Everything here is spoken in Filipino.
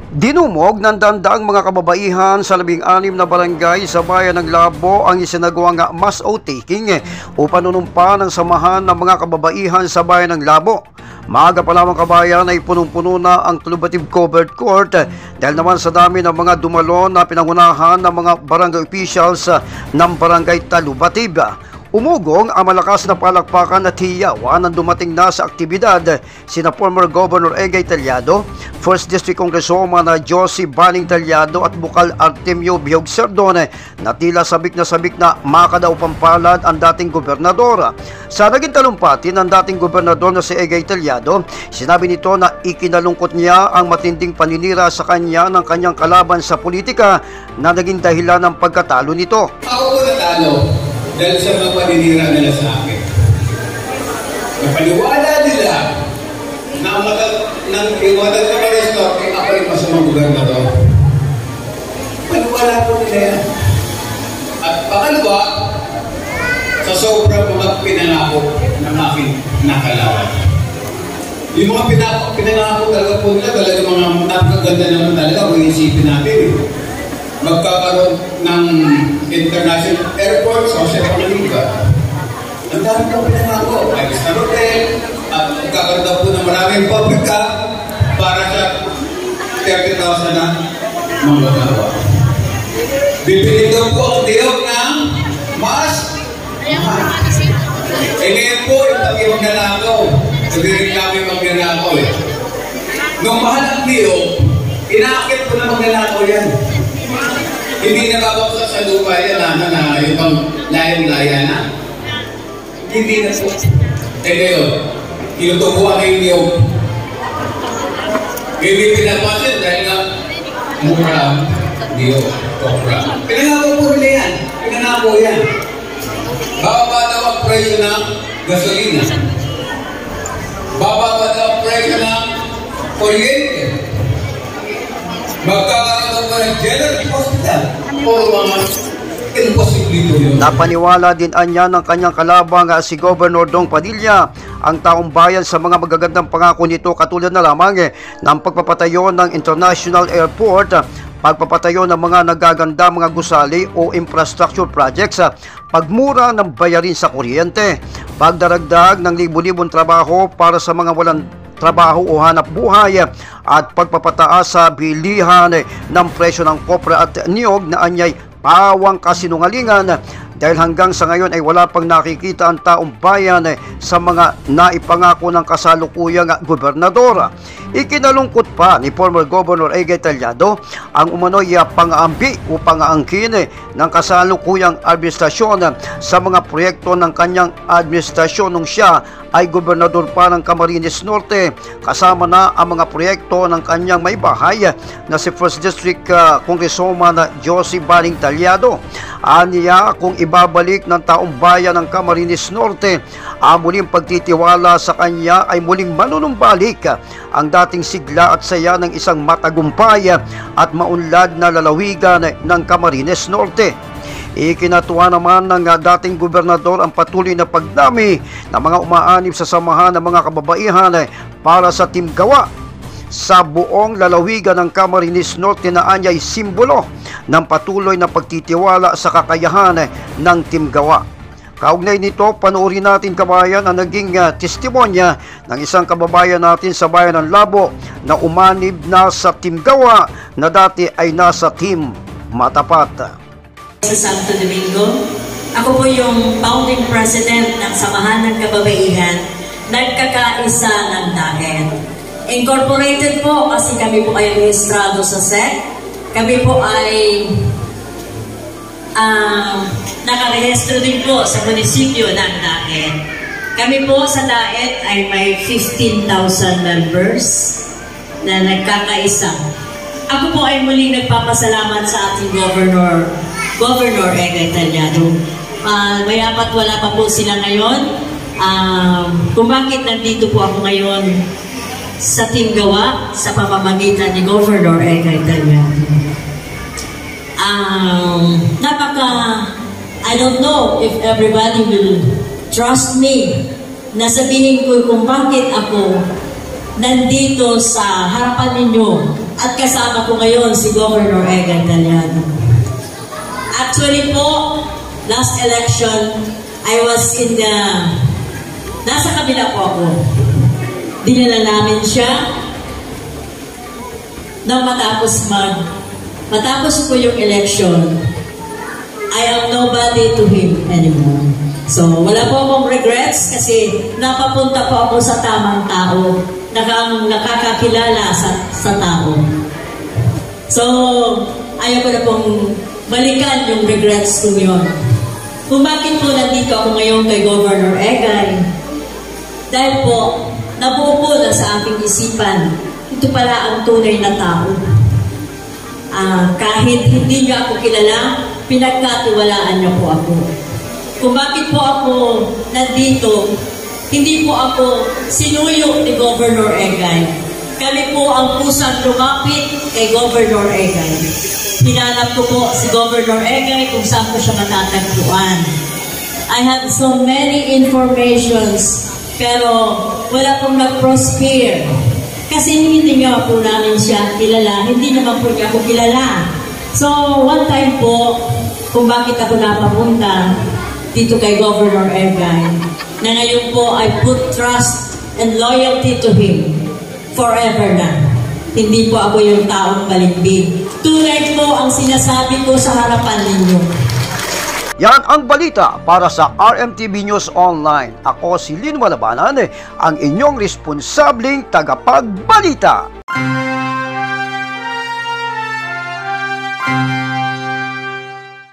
Dinumog ng dandaang mga kababaihan sa 16 na barangay sa bayan ng Labo ang isinagawang mass outtaking o panunumpa ng samahan ng mga kababaihan sa bayan ng Labo. Maaga pa lamang kabayan ay punong-puno na ang Tulubatib Covered Court dahil naman sa dami ng mga dumalo na pinangunahan ng mga barangay officials ng barangay Tulubatib. Umugong ang malakas na palakpakan at hiyawan nang dumating na sa aktibidad sina former Governor Egay Tellado, 1st District Congresswoman na Josie Baning Tellado at Bukal Artemio Bihog Serdon na tila sabik na makadaw pampalad ang dating gobernador. Sa naging talumpati ng dating gobernador na si Egay Tellado, sinabi nito na ikinalungkot niya ang matinding paninira sa kanya ng kanyang kalaban sa politika na naging dahilan ng pagkatalo nito. Ako po natalo dahil sa mga paninira nila sa akin. Napaniwala nila na nang iwanan ko ng restore, ako yung masamang gobernador. Paniwala po nila yan. At pangalawa, sa sobrang mga pinangako ng aking nakalawan. Yung mga pinangako talaga po nila, talaga mga napakaganda naman talaga kung isipin natin. Magkakaroon ng international airport sa Jose Pamaliga. Ang dami po pinangako. Ayos na hotel, at magkakaroon po ng maraming pabrika para sa 30,000 na manggagawa. Bibili daw po ang tiyok ng mas. Ngayon po, yung tabi magnanakaw. Sabihin namin magnanakaw eh. Nung mahal ang tiyok, inaakit po na magnanakaw yan. Hindi nababaksa sa lupa yan na yung pang layang-laya na. Hindi na po. Eh ngayon, inutubuhan na yung niyog. Hindi pinapasin dahil nga mura niyog, kopra. Pinangako po nila yan. Pinangako yan. Bababa daw ang presyo ng gasolina. Bababa daw ang presyo ng kuryente. Magkakaroon pa ng general hospital o mga imposiblito yun. Napaniwala din anya ng kanyang kalabang si Governor Dong Padilla ang taong bayan sa mga magagandang pangako nito katulad na lamang ng pagpapatayo ng international airport, pagpapatayo ng mga nagaganda mga gusali o infrastructure projects, pagmura ng bayarin sa kuryente, pagdaragdag ng libu-libong trabaho para sa mga walang trabaho o hanap buhay at pagpapataas sa bilihan ng presyo ng kopra at niyog na anyay pawang kasinungalingan dahil hanggang sa ngayon ay wala pang nakikita ang taong bayan sa mga naipangako ng kasalukuyang gobernador. Ikinalungkot pa ni former Governor Egay Tellado ang umano'y pang-aambi o pang-aangkin ng kasalukuyang administrasyon sa mga proyekto ng kanyang administrasyon nung siya ay gobernador pa ng Camarines Norte, kasama na ang mga proyekto ng kanyang may bahay na si 1st District Congresswoman Josie Baning Tellado. Aniya kung ibabalik ng taong bayan ng Camarines Norte ang muling pagtitiwala sa kanya ay muling manunumbalik ang dating sigla at saya ng isang matagumpay at maunlad na lalawigan ng Camarines Norte. Ikinatuwa naman ng dating gobernador ang patuloy na pagdami ng mga umaanib sa samahan ng mga kababaihan para sa Team Gawa sa buong lalawigan ng Camarines Norte na anyay simbolo ng patuloy na pagtitiwala sa kakayahan ng Team Gawa. Kaugnay nito, panoorin natin kabayan ang naging testimonya ng isang kababayan natin sa bayan ng Labo na umanib na sa Team Gawa na dati ay nasa Team Matapat. Sa Santo Domingo, ako po yung founding president ng Samahan ng Kababaihan, nagkakaisa ng Daet. Incorporated po kasi kami po ay rehistrado sa SEC. Kami po ay nakarehistro din po sa munisipyo ng Daet. Kami po sa Daet ay may 15,000 members na nagkakaisa. Ako po ay muling nagpapasalamat sa ating Governor Egay Tellado. Mayapat wala pa po sila ngayon. Kung bakit nandito po ako ngayon sa Team Gawa sa pamamagitan ni Governor Egay Tellado. I don't know if everybody will trust me na sabihin ko kung bakit ako nandito sa harapan ninyo At kasama ko ngayon si Governor Egay Taliano. Actually po, last election, I was in the... Nasa kabila po ako. Dinala namin siya nang matapos po yung election, I am nobody to him anymore. So, wala po akong regrets kasi napapunta po ako sa tamang tao, nakakakilala sa tao. So, ayaw ko na pong balikan yung regrets ko yun. Kung bakit po nandito ako ngayon kay Governor Egay, dahil po, nabuo po na sa aking isipan, ito pala ang tunay na tao. Kahit hindi niya ako kilala, pinagkatiwalaan niya po ako. Kung bakit po ako nandito, hindi po ako sinuyo ni Governor Egay. Kami po ang pusang lumapit kay Governor Egay. Hinanap ko po si Governor Egay kung saan ko siya matatagpuan. I have so many informations, pero wala pong nag-prosper. Kasi hindi nga po namin siya kilala, hindi naman po niya ako kilala. So, one time po, kung bakit ako napapunta dito kay Governor Egay, na ngayon po I put trust and loyalty to him forever na. Hindi po ako yung taong balimbing. Tunay po ang sinasabi ko sa harapan ninyo. Yan ang balita para sa RMTV News Online. Ako si Lin Walabanan, ang inyong responsableng tagapagbalita.